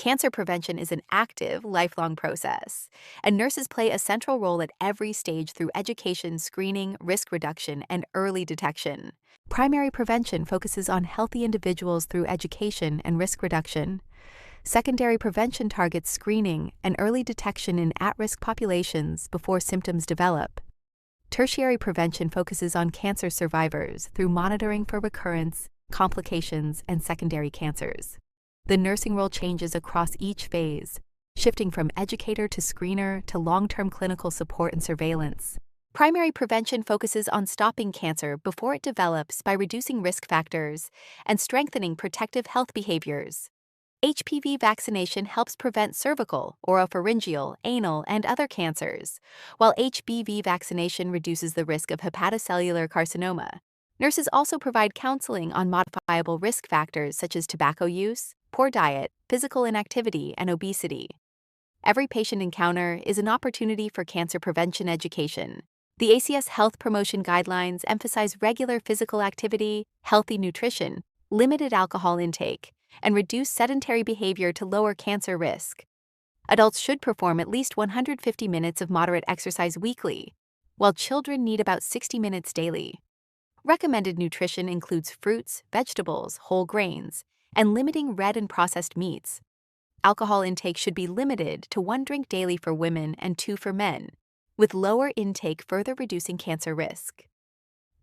Cancer prevention is an active, lifelong process, and nurses play a central role at every stage through education, screening, risk reduction, and early detection. Primary prevention focuses on healthy individuals through education and risk reduction. Secondary prevention targets screening and early detection in at-risk populations before symptoms develop. Tertiary prevention focuses on cancer survivors through monitoring for recurrence, complications, and secondary cancers. The nursing role changes across each phase, shifting from educator to screener to long-term clinical support and surveillance. Primary prevention focuses on stopping cancer before it develops by reducing risk factors and strengthening protective health behaviors. HPV vaccination helps prevent cervical, oropharyngeal, anal, and other cancers, while HBV vaccination reduces the risk of hepatocellular carcinoma. Nurses also provide counseling on modifiable risk factors such as tobacco use, poor diet, physical inactivity, and obesity. Every patient encounter is an opportunity for cancer prevention education. The ACS Health Promotion Guidelines emphasize regular physical activity, healthy nutrition, limited alcohol intake, and reduce sedentary behavior to lower cancer risk. Adults should perform at least 150 minutes of moderate exercise weekly, while children need about 60 minutes daily. Recommended nutrition includes fruits, vegetables, whole grains, and limiting red and processed meats. Alcohol intake should be limited to 1 drink daily for women and 2 for men, with lower intake further reducing cancer risk.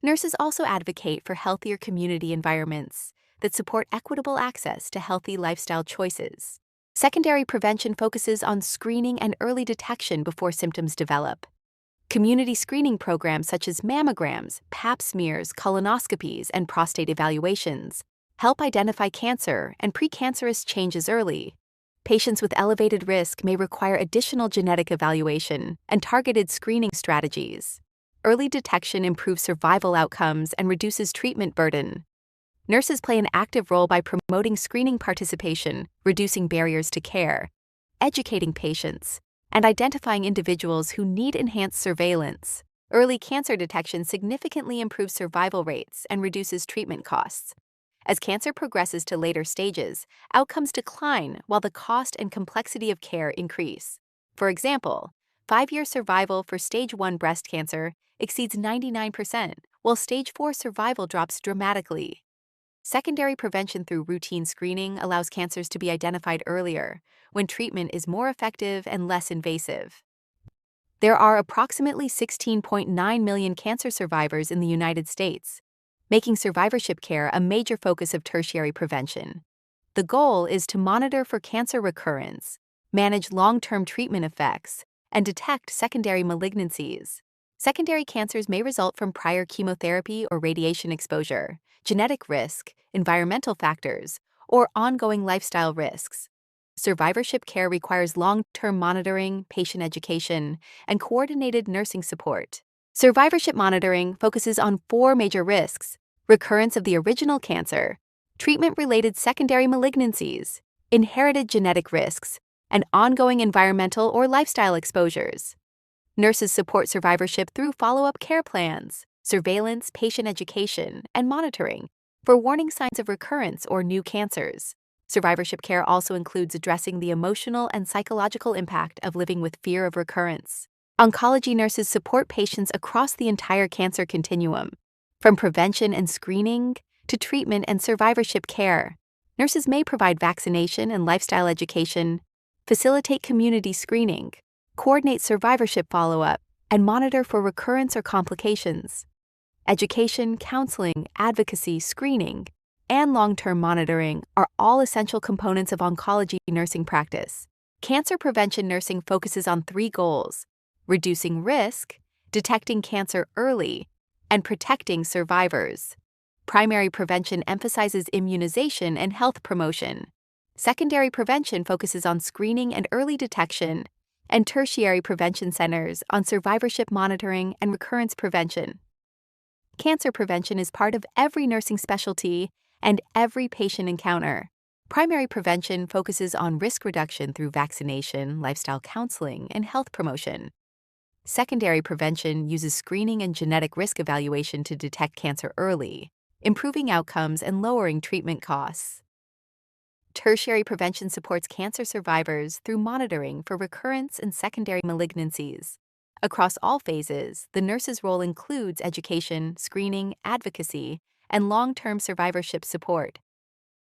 Nurses also advocate for healthier community environments that support equitable access to healthy lifestyle choices. Secondary prevention focuses on screening and early detection before symptoms develop. Community screening programs such as mammograms, pap smears, colonoscopies, and prostate evaluations help identify cancer and precancerous changes early. Patients with elevated risk may require additional genetic evaluation and targeted screening strategies. Early detection improves survival outcomes and reduces treatment burden. Nurses play an active role by promoting screening participation, reducing barriers to care, educating patients, and identifying individuals who need enhanced surveillance. Early cancer detection significantly improves survival rates and reduces treatment costs. As cancer progresses to later stages, outcomes decline while the cost and complexity of care increase. For example, 5-year survival for stage 1 breast cancer exceeds 99%, while stage 4 survival drops dramatically. Secondary prevention through routine screening allows cancers to be identified earlier, when treatment is more effective and less invasive. There are approximately 16.9 million cancer survivors in the United States, making survivorship care a major focus of tertiary prevention. The goal is to monitor for cancer recurrence, manage long-term treatment effects, and detect secondary malignancies. Secondary cancers may result from prior chemotherapy or radiation exposure, genetic risk, environmental factors, or ongoing lifestyle risks. Survivorship care requires long-term monitoring, patient education, and coordinated nursing support. Survivorship monitoring focuses on 4 major risks: recurrence of the original cancer, treatment-related secondary malignancies, inherited genetic risks, and ongoing environmental or lifestyle exposures. Nurses support survivorship through follow-up care plans, surveillance, patient education, and monitoring for warning signs of recurrence or new cancers. Survivorship care also includes addressing the emotional and psychological impact of living with fear of recurrence. Oncology nurses support patients across the entire cancer continuum, from prevention and screening to treatment and survivorship care. Nurses may provide vaccination and lifestyle education, facilitate community screening, coordinate survivorship follow-up, and monitor for recurrence or complications. Education, counseling, advocacy, screening, and long-term monitoring are all essential components of oncology nursing practice. Cancer prevention nursing focuses on 3 goals: reducing risk, detecting cancer early, and protecting survivors. Primary prevention emphasizes immunization and health promotion. Secondary prevention focuses on screening and early detection, and tertiary prevention centers on survivorship monitoring and recurrence prevention. Cancer prevention is part of every nursing specialty and every patient encounter. Primary prevention focuses on risk reduction through vaccination, lifestyle counseling, and health promotion. Secondary prevention uses screening and genetic risk evaluation to detect cancer early, improving outcomes and lowering treatment costs. Tertiary prevention supports cancer survivors through monitoring for recurrence and secondary malignancies. Across all phases, the nurse's role includes education, screening, advocacy, and long-term survivorship support.